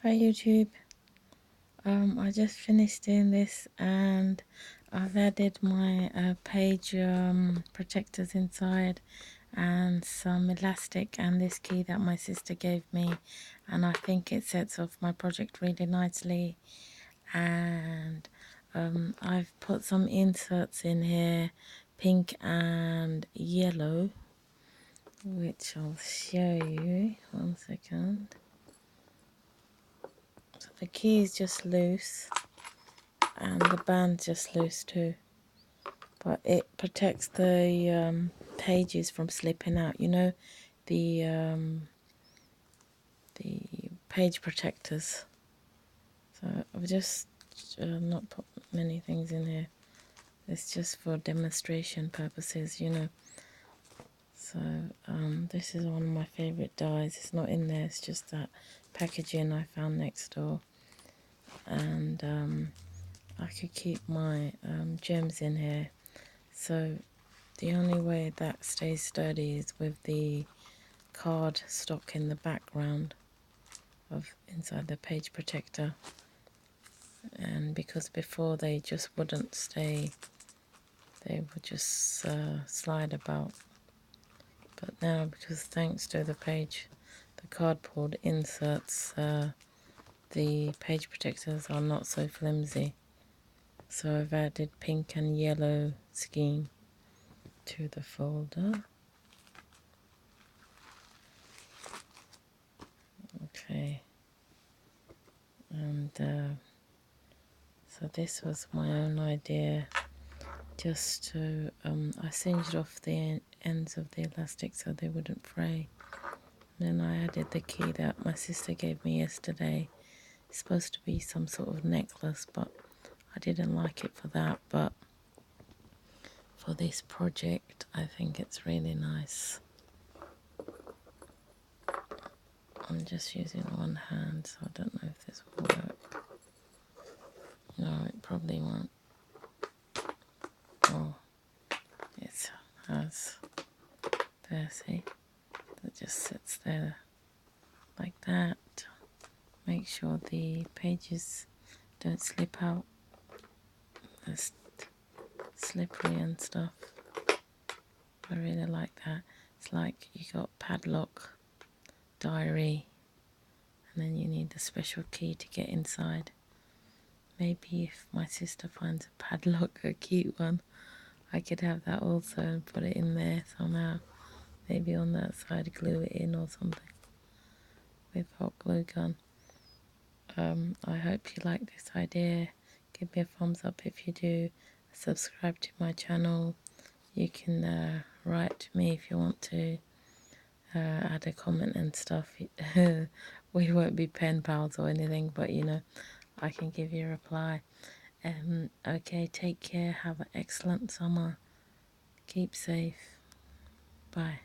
Hi YouTube. I just finished doing this and I've added my page protectors inside and some elastic and this key that my sister gave me, and I think it sets off my project really nicely. And I've put some inserts in here, pink and yellow, which I'll show you. One second. So the key is just loose and the band's just loose too, but it protects the pages from slipping out, you know, the page protectors. So I've just not put many things in here. It's just for demonstration purposes, you know. So this is one of my favorite dies. It's not in there, it's just that packaging I found next door. And I could keep my gems in here. So the only way that stays sturdy is with the card stock in the background of inside the page protector. And because before they just wouldn't stay, they would just slide about. But now, because thanks to the cardboard inserts, the page protectors are not so flimsy. So I've added pink and yellow scheme to the folder. Okay, and so this was my own idea, just to I singed off the ends of the elastic so they wouldn't fray. Then I added the key that my sister gave me yesterday. It's supposed to be some sort of necklace, but I didn't like it for that. But for this project, I think it's really nice. I'm just using one hand, so I don't know if this will work. No, it probably won't. Oh, it has. There, see? That just sits there like that. Make sure the pages don't slip out. It's slippery and stuff. I really like that. It's like you got padlock, diary, and then you need the special key to get inside. Maybe if my sister finds a padlock, a cute one, I could have that also and put it in there somehow. Maybe on that side, glue it in or something with hot glue gun. I hope you like this idea. Give me a thumbs up if you do. Subscribe to my channel. You can write to me if you want to add a comment and stuff. We won't be pen pals or anything, but you know, I can give you a reply. Okay, take care. Have an excellent summer. Keep safe. Bye.